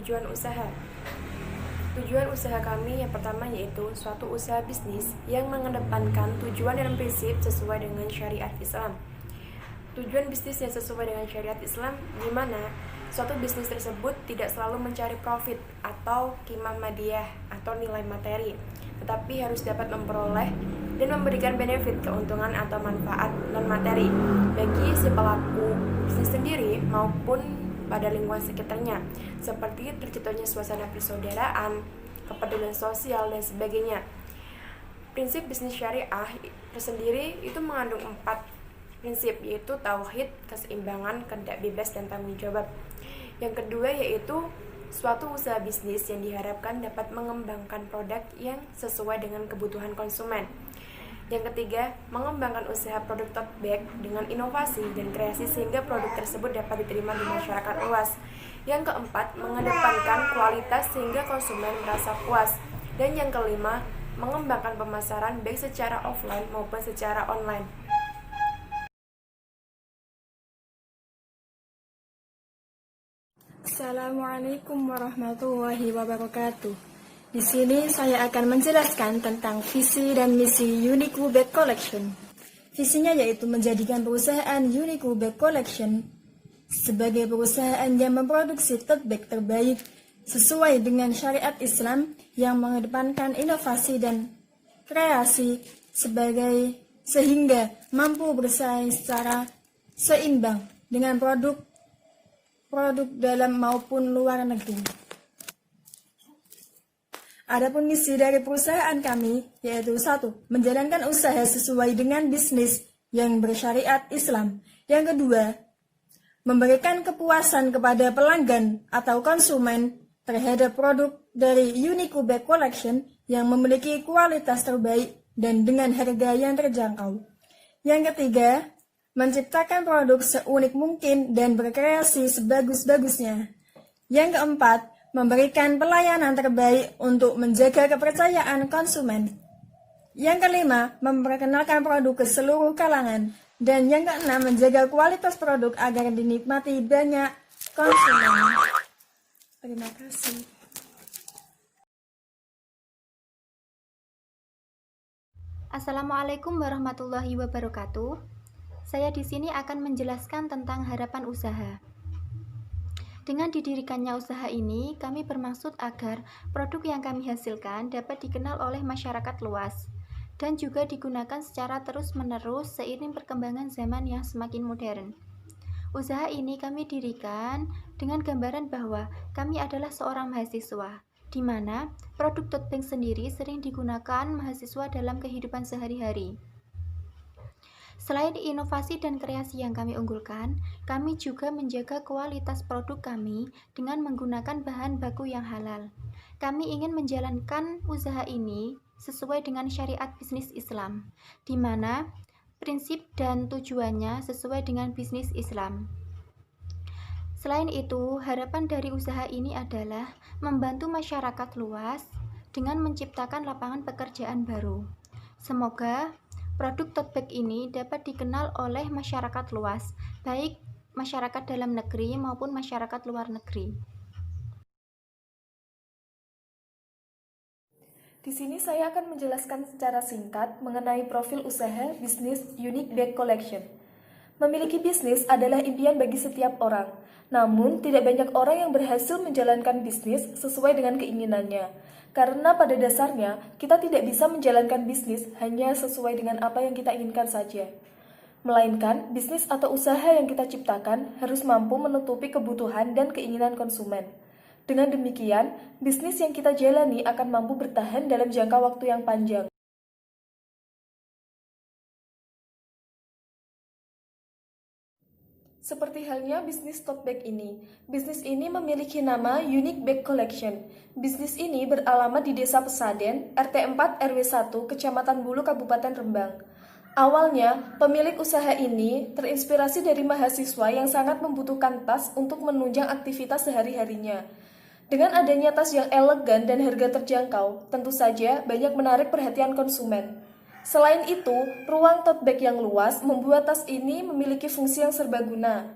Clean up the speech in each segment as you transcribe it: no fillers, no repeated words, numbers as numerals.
tujuan usaha. Tujuan usaha kami yang pertama yaitu suatu usaha bisnis yang mengedepankan tujuan dan prinsip sesuai dengan syariat Islam. Tujuan bisnis yang sesuai dengan syariat Islam di mana suatu bisnis tersebut tidak selalu mencari profit atau qimah madiyah atau nilai materi, tetapi harus dapat memperoleh dan memberikan benefit, keuntungan atau manfaat non-materi bagi si pelaku bisnis sendiri maupun pada lingkungan sekitarnya, seperti terciptanya suasana persaudaraan, kepedulian sosial, dan sebagainya. Prinsip bisnis syariah tersendiri itu mengandung 4 prinsip, yaitu tauhid, keseimbangan, kehendak bebas, dan tanggung jawab. Yang kedua yaitu suatu usaha bisnis yang diharapkan dapat mengembangkan produk yang sesuai dengan kebutuhan konsumen. Yang ketiga, mengembangkan usaha produk tote bag dengan inovasi dan kreasi sehingga produk tersebut dapat diterima di masyarakat luas. Yang keempat, mengedepankan kualitas sehingga konsumen merasa puas. Dan yang kelima, mengembangkan pemasaran baik secara offline maupun secara online. Assalamualaikum warahmatullahi wabarakatuh. Di sini saya akan menjelaskan tentang visi dan misi Uniqlo Bag Collection. Visinya yaitu menjadikan perusahaan Uniqlo Bag Collection sebagai perusahaan yang memproduksi tote bag terbaik sesuai dengan syariat Islam yang mengedepankan inovasi dan kreasi sehingga mampu bersaing secara seimbang dengan produk dalam maupun luar negeri. Adapun misi dari perusahaan kami yaitu 1. Menjalankan usaha sesuai dengan bisnis yang bersyariat Islam. Yang kedua, memberikan kepuasan kepada pelanggan atau konsumen terhadap produk dari Uniqlo Bag Collection yang memiliki kualitas terbaik dan dengan harga yang terjangkau. Yang ketiga, menciptakan produk seunik mungkin dan berkreasi sebagus-bagusnya. Yang keempat, memberikan pelayanan terbaik untuk menjaga kepercayaan konsumen. Yang kelima, memperkenalkan produk ke seluruh kalangan. Dan yang keenam, menjaga kualitas produk agar dinikmati banyak konsumen. Terima kasih. Assalamualaikum warahmatullahi wabarakatuh. Saya di sini akan menjelaskan tentang harapan usaha. Dengan didirikannya usaha ini, kami bermaksud agar produk yang kami hasilkan dapat dikenal oleh masyarakat luas dan juga digunakan secara terus-menerus seiring perkembangan zaman yang semakin modern. Usaha ini kami dirikan dengan gambaran bahwa kami adalah seorang mahasiswa, di mana produk tote bag sendiri sering digunakan mahasiswa dalam kehidupan sehari-hari. Selain inovasi dan kreasi yang kami unggulkan, kami juga menjaga kualitas produk kami dengan menggunakan bahan baku yang halal. Kami ingin menjalankan usaha ini sesuai dengan syariat bisnis Islam, di mana prinsip dan tujuannya sesuai dengan bisnis Islam. Selain itu, harapan dari usaha ini adalah membantu masyarakat luas dengan menciptakan lapangan pekerjaan baru. Semoga produk tote bag ini dapat dikenal oleh masyarakat luas, baik masyarakat dalam negeri maupun masyarakat luar negeri. Di sini saya akan menjelaskan secara singkat mengenai profil usaha bisnis Uniqlo Bag Collection. Memiliki bisnis adalah impian bagi setiap orang, namun tidak banyak orang yang berhasil menjalankan bisnis sesuai dengan keinginannya. Karena pada dasarnya, kita tidak bisa menjalankan bisnis hanya sesuai dengan apa yang kita inginkan saja. Melainkan, bisnis atau usaha yang kita ciptakan harus mampu menutupi kebutuhan dan keinginan konsumen. Dengan demikian, bisnis yang kita jalani akan mampu bertahan dalam jangka waktu yang panjang. Seperti halnya bisnis tote bag ini. Bisnis ini memiliki nama Uniqlo Bag Collection. Bisnis ini beralamat di Desa Pesaden, RT 4 RW 1, Kecamatan Bulu, Kabupaten Rembang. Awalnya, pemilik usaha ini terinspirasi dari mahasiswa yang sangat membutuhkan tas untuk menunjang aktivitas sehari-harinya. Dengan adanya tas yang elegan dan harga terjangkau, tentu saja banyak menarik perhatian konsumen. Selain itu, ruang tote bag yang luas membuat tas ini memiliki fungsi yang serbaguna.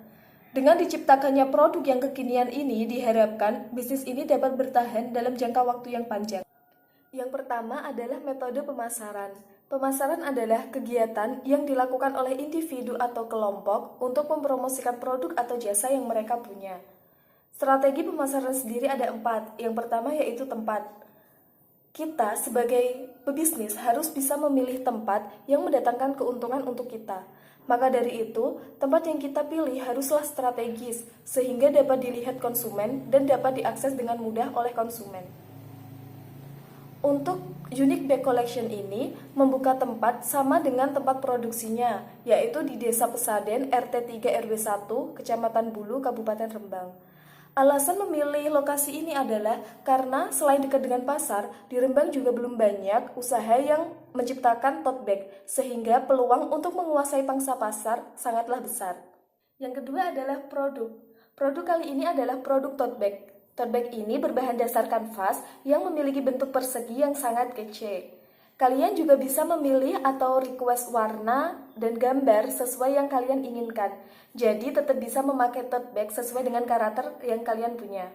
Dengan diciptakannya produk yang kekinian ini, diharapkan bisnis ini dapat bertahan dalam jangka waktu yang panjang. Yang pertama adalah metode pemasaran. Pemasaran adalah kegiatan yang dilakukan oleh individu atau kelompok untuk mempromosikan produk atau jasa yang mereka punya. Strategi pemasaran sendiri ada 4. Yang pertama yaitu tempat. Kita sebagai pebisnis harus bisa memilih tempat yang mendatangkan keuntungan untuk kita. Maka dari itu, tempat yang kita pilih haruslah strategis, sehingga dapat dilihat konsumen dan dapat diakses dengan mudah oleh konsumen. Untuk Unique Bag Collection ini, membuka tempat sama dengan tempat produksinya, yaitu di Desa Pesaden, RT 3 RW 1, Kecamatan Bulu, Kabupaten Rembang. Alasan memilih lokasi ini adalah karena selain dekat dengan pasar, di Rembang juga belum banyak usaha yang menciptakan tote bag, sehingga peluang untuk menguasai pangsa pasar sangatlah besar. Yang kedua adalah produk. Produk kali ini adalah produk tote bag. Tote bag ini berbahan dasar kanvas yang memiliki bentuk persegi yang sangat kece. Kalian juga bisa memilih atau request warna dan gambar sesuai yang kalian inginkan. Jadi tetap bisa memakai tote bag sesuai dengan karakter yang kalian punya.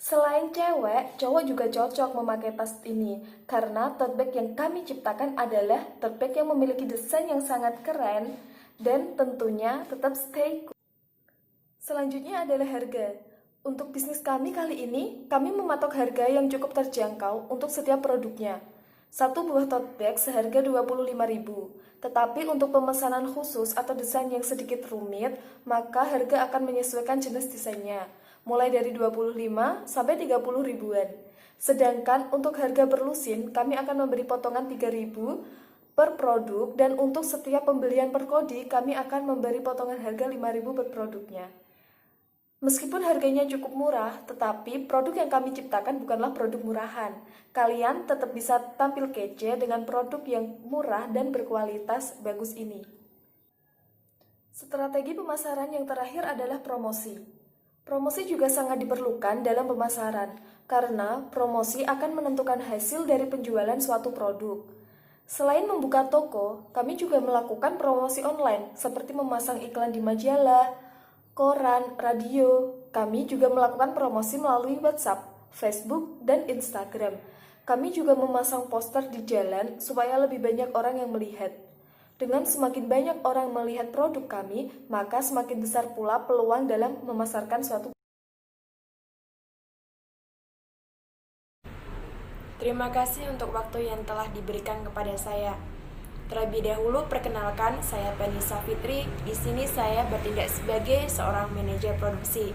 Selain cewek, cowok juga cocok memakai tas ini karena tote bag yang kami ciptakan adalah tote bag yang memiliki desain yang sangat keren dan tentunya tetap stay cool. Selanjutnya adalah harga. Untuk bisnis kami kali ini, kami mematok harga yang cukup terjangkau untuk setiap produknya. Satu buah tote bag seharga 25.000. Tetapi untuk pemesanan khusus atau desain yang sedikit rumit, maka harga akan menyesuaikan jenis desainnya, mulai dari 25 sampai 30 ribuan. Sedangkan untuk harga berlusin, kami akan memberi potongan 3.000 per produk, dan untuk setiap pembelian per kodi, kami akan memberi potongan harga 5.000 per produknya. Meskipun harganya cukup murah, tetapi produk yang kami ciptakan bukanlah produk murahan. Kalian tetap bisa tampil kece dengan produk yang murah dan berkualitas bagus ini. Strategi pemasaran yang terakhir adalah promosi. Promosi juga sangat diperlukan dalam pemasaran, karena promosi akan menentukan hasil dari penjualan suatu produk. Selain membuka toko, kami juga melakukan promosi online, seperti memasang iklan di majalah, koran, radio. Kami juga melakukan promosi melalui WhatsApp, Facebook, dan Instagram. Kami juga memasang poster di jalan supaya lebih banyak orang yang melihat. Dengan semakin banyak orang melihat produk kami, maka semakin besar pula peluang dalam memasarkan suatu. Terima kasih untuk waktu yang telah diberikan kepada saya. Terlebih dahulu, perkenalkan, saya Penisa Fitri. Di sini saya bertindak sebagai seorang manajer produksi.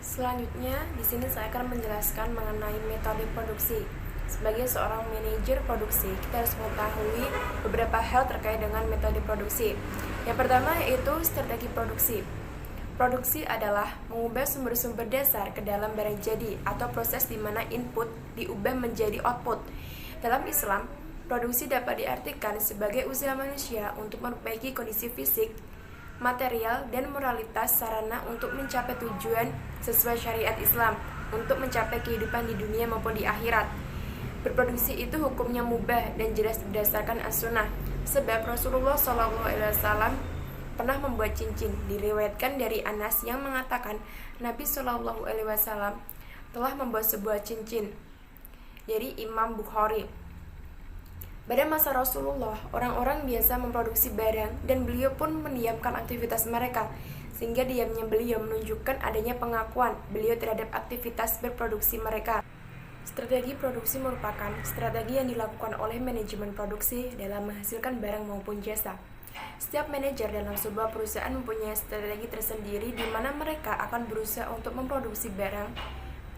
Selanjutnya, di sini saya akan menjelaskan mengenai metode produksi. Sebagai seorang manajer produksi, kita harus mengetahui beberapa hal terkait dengan metode produksi. Yang pertama yaitu strategi produksi. Produksi adalah mengubah sumber-sumber dasar ke dalam barang jadi atau proses di mana input diubah menjadi output. Dalam Islam, produksi dapat diartikan sebagai usaha manusia untuk memperbaiki kondisi fisik, material, dan moralitas sarana untuk mencapai tujuan sesuai syariat Islam, untuk mencapai kehidupan di dunia maupun di akhirat. Berproduksi itu hukumnya mubah dan jelas berdasarkan as-sunnah, sebab Rasulullah SAW pernah membuat cincin. Diriwayatkan dari Anas yang mengatakan Nabi SAW telah membuat sebuah cincin. Dari Imam Bukhari. Pada masa Rasulullah, orang-orang biasa memproduksi barang dan beliau pun mendiamkan aktivitas mereka, sehingga diamnya beliau menunjukkan adanya pengakuan beliau terhadap aktivitas berproduksi mereka. Strategi produksi merupakan strategi yang dilakukan oleh manajemen produksi dalam menghasilkan barang maupun jasa. Setiap manajer dalam sebuah perusahaan mempunyai strategi tersendiri di mana mereka akan berusaha untuk memproduksi barang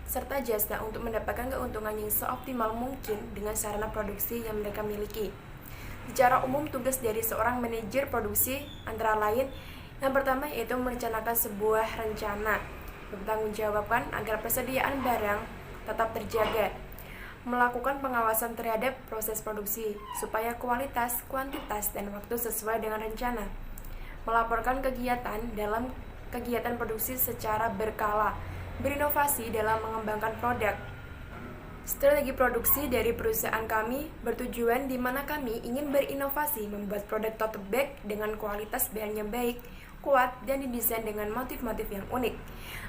serta jasa untuk mendapatkan keuntungan yang seoptimal mungkin dengan sarana produksi yang mereka miliki. Secara umum, tugas dari seorang manajer produksi antara lain yang pertama yaitu merencanakan sebuah rencana, bertanggungjawabkan agar persediaan barang tetap terjaga, melakukan pengawasan terhadap proses produksi supaya kualitas, kuantitas, dan waktu sesuai dengan rencana, melaporkan kegiatan dalam kegiatan produksi secara berkala, berinovasi dalam mengembangkan produk. Strategi produksi dari perusahaan kami bertujuan di mana kami ingin berinovasi membuat produk tote bag dengan kualitas bahan yang baik, kuat dan didesain dengan motif-motif yang unik.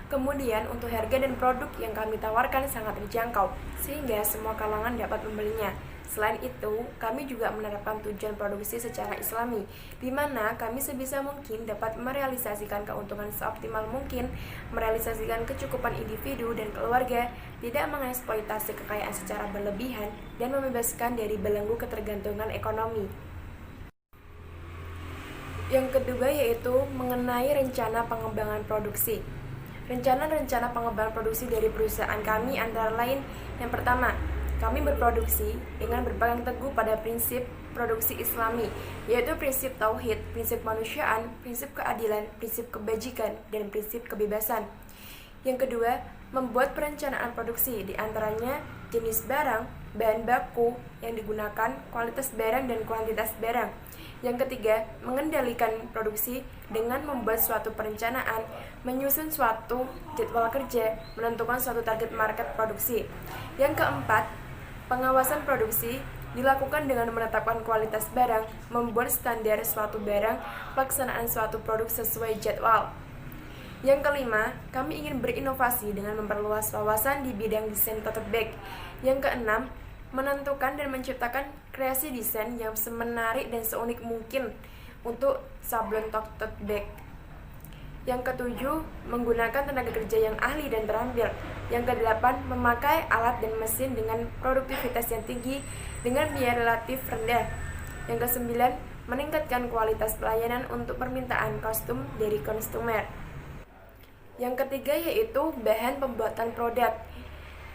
Kemudian untuk harga dan produk yang kami tawarkan sangat terjangkau, sehingga semua kalangan dapat membelinya. Selain itu, kami juga menerapkan tujuan produksi secara islami, di mana kami sebisa mungkin dapat merealisasikan keuntungan seoptimal mungkin, merealisasikan kecukupan individu dan keluarga, tidak mengeksploitasi kekayaan secara berlebihan, dan membebaskan dari belenggu ketergantungan ekonomi. Yang kedua yaitu mengenai rencana pengembangan produksi. Rencana-rencana pengembangan produksi dari perusahaan kami antara lain, yang pertama, kami berproduksi dengan berpegang teguh pada prinsip produksi islami, yaitu prinsip tauhid, prinsip kemanusiaan, prinsip keadilan, prinsip kebajikan, dan prinsip kebebasan. Yang kedua, membuat perencanaan produksi, diantaranya jenis barang, bahan baku yang digunakan, kualitas barang, dan kuantitas barang. Yang ketiga, mengendalikan produksi dengan membuat suatu perencanaan, menyusun suatu jadwal kerja, menentukan suatu target market produksi. Yang keempat, pengawasan produksi dilakukan dengan menetapkan kualitas barang, membuat standar suatu barang, pelaksanaan suatu produk sesuai jadwal. Yang kelima, kami ingin berinovasi dengan memperluas wawasan di bidang desain tote bag. Yang keenam, menentukan dan menciptakan kreasi desain yang semenarik dan seunik mungkin untuk sablon tote bag. Yang ketujuh, menggunakan tenaga kerja yang ahli dan terampil. Yang kedelapan, memakai alat dan mesin dengan produktivitas yang tinggi dengan biaya relatif rendah. Yang kesembilan, meningkatkan kualitas pelayanan untuk permintaan kostum dari konsumer. Yang ketiga yaitu bahan pembuatan produk.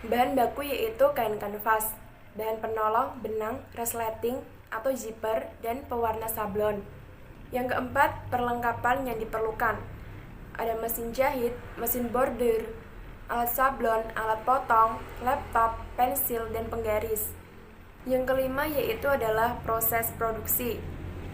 Bahan baku yaitu kain kanvas, bahan penolong, benang, resleting atau zipper, dan pewarna sablon. Yang keempat, perlengkapan yang diperlukan. Ada mesin jahit, mesin bordir, alat sablon, alat potong, laptop, pensil, dan penggaris. Yang kelima yaitu adalah proses produksi.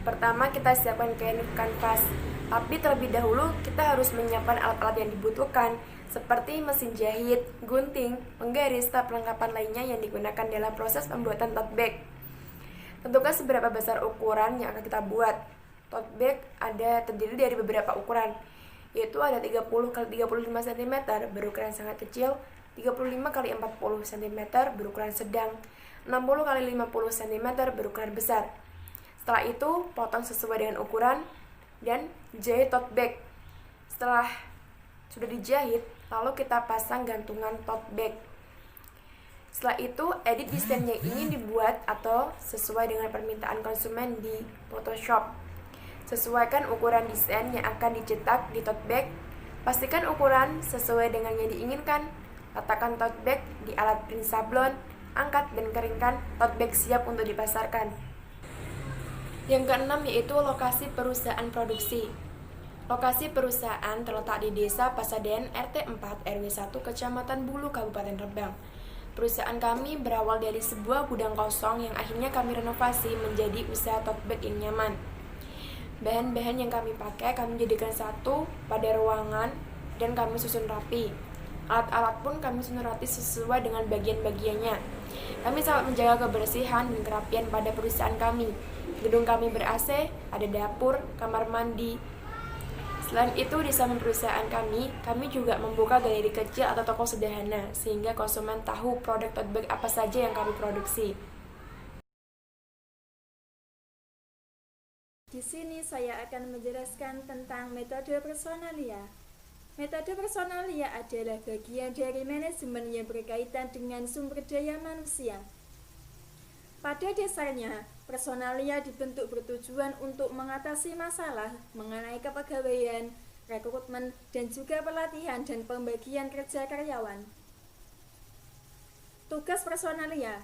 Pertama, kita siapkan kain kanvas, tapi terlebih dahulu kita harus menyiapkan alat-alat yang dibutuhkan seperti mesin jahit, gunting, penggaris, dan perlengkapan lainnya yang digunakan dalam proses pembuatan tote bag. Tentukan seberapa besar ukuran yang akan kita buat. Tote bag terdiri dari beberapa ukuran, yaitu ada 30 x 35 cm berukuran sangat kecil, 35 x 40 cm berukuran sedang, 60 x 50 cm berukuran besar. Setelah itu, potong sesuai dengan ukuran dan jahit tote bag. Setelah sudah dijahit, lalu kita pasang gantungan tote bag. Setelah itu, edit desain yang ingin dibuat atau sesuai dengan permintaan konsumen di Photoshop. Sesuaikan ukuran desain yang akan dicetak di tote bag. Pastikan ukuran sesuai dengan yang diinginkan. Letakkan tote bag di alat print sablon, angkat dan keringkan. Tote bag siap untuk dipasarkan. Yang keenam yaitu lokasi perusahaan produksi. Lokasi perusahaan terletak di Desa Pasaden, RT 4, RW 1, Kecamatan Bulu, Kabupaten Rembang. Perusahaan kami berawal dari sebuah gudang kosong yang akhirnya kami renovasi menjadi usaha tote bag yang nyaman. Bahan-bahan yang kami pakai kami jadikan satu pada ruangan dan kami susun rapi. Alat-alat pun kami susun rapi sesuai dengan bagian-bagiannya. Kami sangat menjaga kebersihan dan kerapian pada perusahaan kami. Gedung kami ber-AC, ada dapur, kamar mandi. Selain itu, di samping perusahaan kami juga membuka galeri kecil atau toko sederhana, sehingga konsumen tahu produk tote bag apa saja yang kami produksi. Di sini saya akan menjelaskan tentang metode personalia. Metode personalia adalah bagian dari manajemen yang berkaitan dengan sumber daya manusia. Pada dasarnya, personalia dibentuk bertujuan untuk mengatasi masalah mengenai kepegawaian, rekrutmen, dan juga pelatihan dan pembagian kerja karyawan. Tugas personalia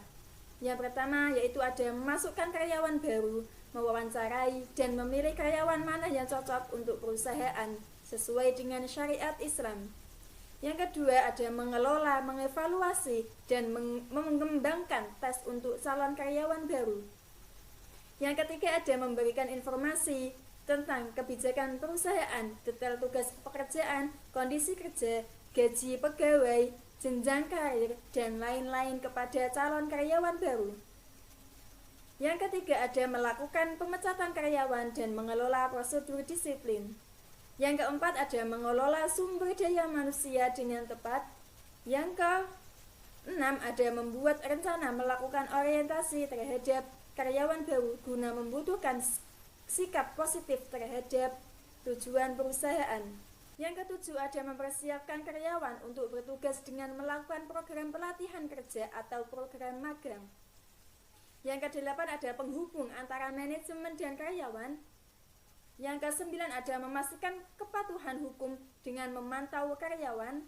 yang pertama yaitu ada memasukkan karyawan baru, mewawancarai, dan memilih karyawan mana yang cocok untuk perusahaan sesuai dengan syariat Islam. Yang kedua ada mengelola, mengevaluasi, dan mengembangkan tes untuk calon karyawan baru. Yang ketiga ada memberikan informasi tentang kebijakan perusahaan, detail tugas pekerjaan, kondisi kerja, gaji pegawai, jenjang karir, dan lain-lain kepada calon karyawan baru. Yang ketiga ada melakukan pemecatan karyawan dan mengelola prosedur disiplin. Yang keempat ada mengelola sumber daya manusia dengan tepat. Yang keenam ada membuat rencana melakukan orientasi terhadap karyawan baru guna membutuhkan sikap positif terhadap tujuan perusahaan. Yang ketujuh ada mempersiapkan karyawan untuk bertugas dengan melakukan program pelatihan kerja atau program magang. Yang kedelapan ada penghubung antara manajemen dan karyawan. Yang kesembilan ada memastikan kepatuhan hukum dengan memantau karyawan.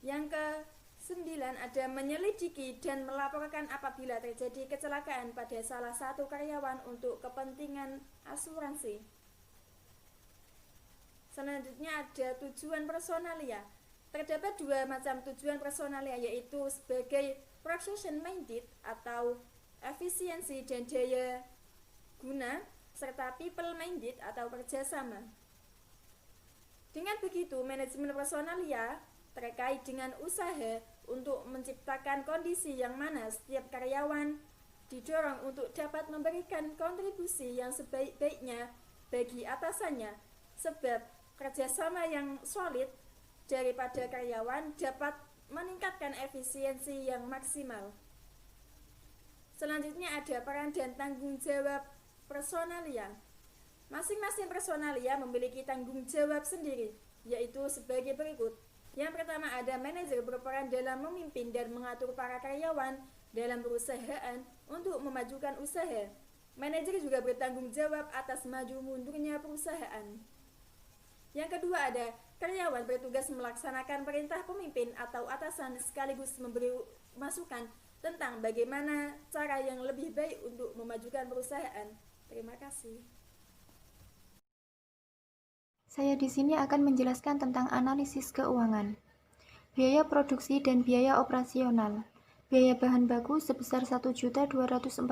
Yang kesembilan ada menyelidiki dan melaporkan apabila terjadi kecelakaan pada salah satu karyawan untuk kepentingan asuransi. Selanjutnya ada tujuan personalia. Terdapat dua macam tujuan personalia, yaitu sebagai precision minded atau efisiensi dan daya guna, serta people minded atau kerjasama. Dengan begitu, manajemen personalia terkait dengan usaha untuk menciptakan kondisi yang mana setiap karyawan didorong untuk dapat memberikan kontribusi yang sebaik-baiknya bagi atasannya, sebab kerjasama yang solid daripada karyawan dapat meningkatkan efisiensi yang maksimal. Selanjutnya ada peran dan tanggung jawab personalia. Masing-masing personalia memiliki tanggung jawab sendiri, yaitu sebagai berikut. Yang pertama ada manajer berperan dalam memimpin dan mengatur para karyawan dalam perusahaan untuk memajukan usaha. Manajer juga bertanggung jawab atas maju mundurnya perusahaan. Yang kedua ada karyawan bertugas melaksanakan perintah pemimpin atau atasan sekaligus memberi masukan tentang bagaimana cara yang lebih baik untuk memajukan perusahaan. Terima kasih. Saya di sini akan menjelaskan tentang analisis keuangan. Biaya produksi dan biaya operasional. Biaya bahan baku sebesar 1.248.000,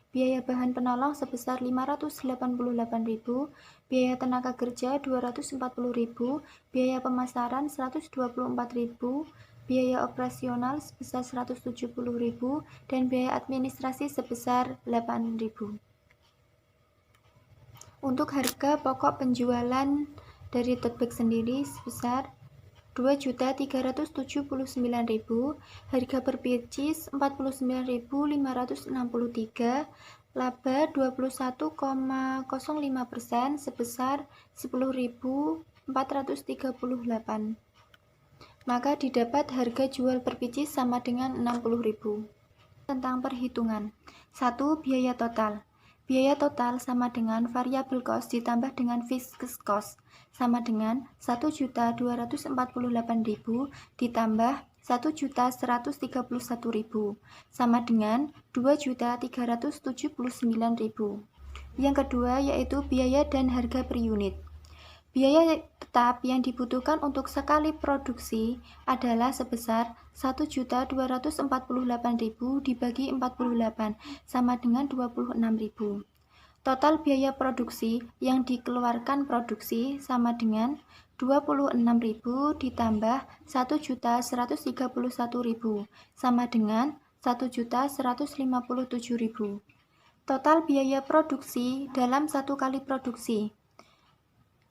biaya bahan penolong sebesar 588.000, biaya tenaga kerja 240.000, biaya pemasaran 124.000, biaya operasional sebesar 170.000, dan biaya administrasi sebesar 8.000. Untuk harga pokok penjualan dari tote bag sendiri sebesar 2.379.000, harga per pieces 49.563, laba 21,05% sebesar 10.438. Maka didapat harga jual per pieces sama dengan 60.000. Tentang perhitungan. 1. Biaya total. Biaya total sama dengan variable cost ditambah dengan fixed cost sama dengan 1.248.000 ditambah 1.131.000 sama dengan 2.379.000. Yang kedua yaitu biaya dan harga per unit. Biaya tetap yang dibutuhkan untuk sekali produksi adalah sebesar 1.248.000 dibagi 48 sama dengan 26.000. Total biaya produksi yang dikeluarkan produksi sama dengan 26.000 ditambah 1.131.000 sama dengan 1.157.000. Total biaya produksi dalam satu kali produksi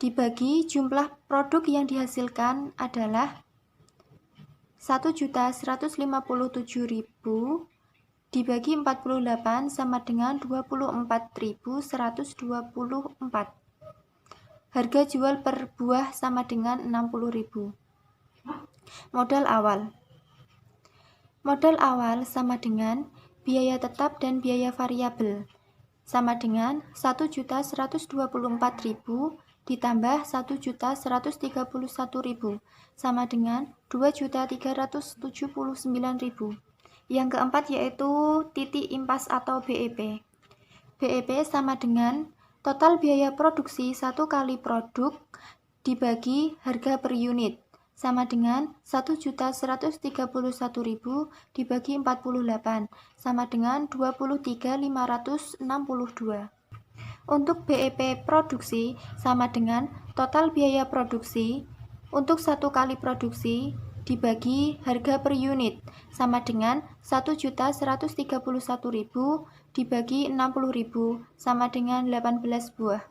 dibagi jumlah produk yang dihasilkan adalah 1.157.000 dibagi 48 sama dengan 24.124. Harga jual per buah sama dengan 60.000. Modal awal. Modal awal sama dengan biaya tetap dan biaya variabel sama dengan 1.124.000 ditambah 1.131.000 sama dengan 2.379.000. Yang keempat yaitu titik impas atau BEP. BEP sama dengan total biaya produksi satu kali produk dibagi harga per unit sama dengan 1.131.000 dibagi 48 sama dengan 23.562. Untuk BEP produksi sama dengan total biaya produksi untuk satu kali produksi dibagi harga per unit sama dengan 1.131.000 dibagi 60.000 sama dengan 18 buah.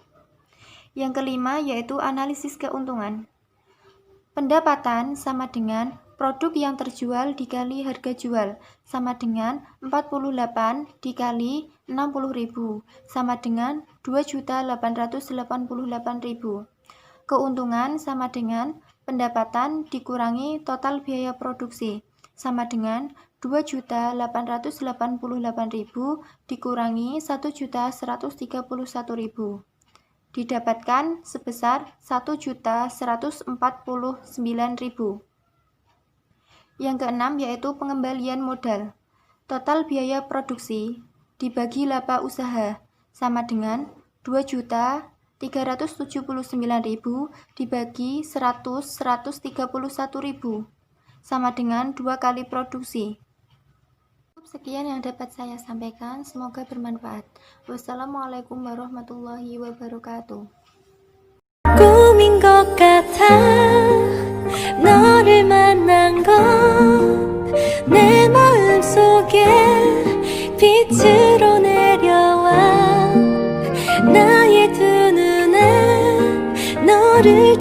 Yang kelima yaitu analisis keuntungan. Pendapatan sama dengan produk yang terjual dikali harga jual sama dengan 48 dikali 60.000 sama dengan 2.888.000. Keuntungan sama dengan pendapatan dikurangi total biaya produksi sama dengan 2.888.000 dikurangi 1.131.000. Didapatkan sebesar 1.149.000. Yang keenam yaitu pengembalian modal. Total biaya produksi dibagi laba usaha sama dengan 2.379.000 dibagi 131.000 sama dengan 2 kali produksi. Sekian yang dapat saya sampaikan, semoga bermanfaat. Wassalamualaikum warahmatullahi wabarakatuh. 꿈인 것 같아 너를 만난 건 내 마음속에 빛으로 내려와 나의 두 눈엔 너를